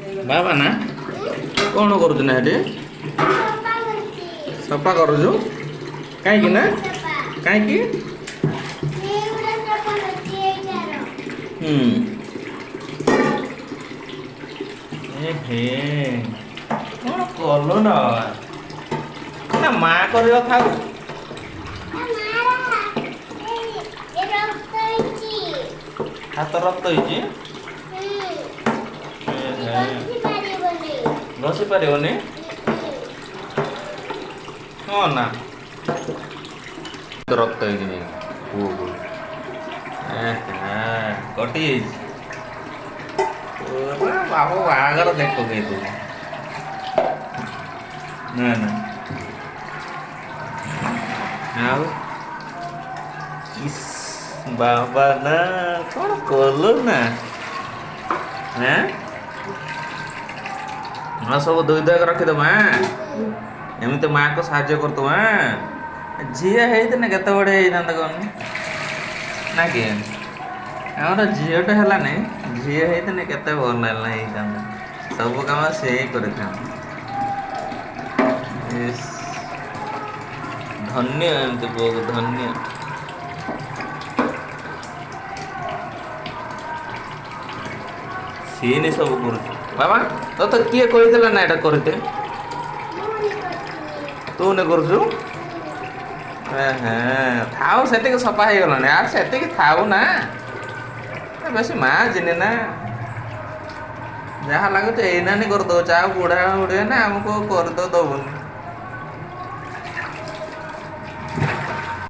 बाबा ना कौन करुଛୁ ना हेटी सफा करुଛୁ काहे ना काहे हे कौन कलु ना ना माँ कर खाऊ हाथ रक्त होइछि घसी पारिबनी हाँ ना रक्त होइछि कटि बाबू बागर देख गई तू ना ना आओ इस बाबा ना कौन कलु ना हैं हाँ सब धोई धोई रखिद माँ एमती माँ को साहाଯ୍य कर तो माँ झील है केत बड़े होता कौन ना कि आम झीलटे है झील है केत भल होता सब कम से ही कर धन्य एमती बहुत धन्य सी नहीं सब कर बाबा तो किए कही ना यहाँ करते तू नहीं करू थाऊ से सफा हो गला यार से थाऊ ना बस माँ जिने ना जहाँ लगुच एना नहीं कर दो चाह बुढ़ा बुढ़े ना आमको कर तो दबुन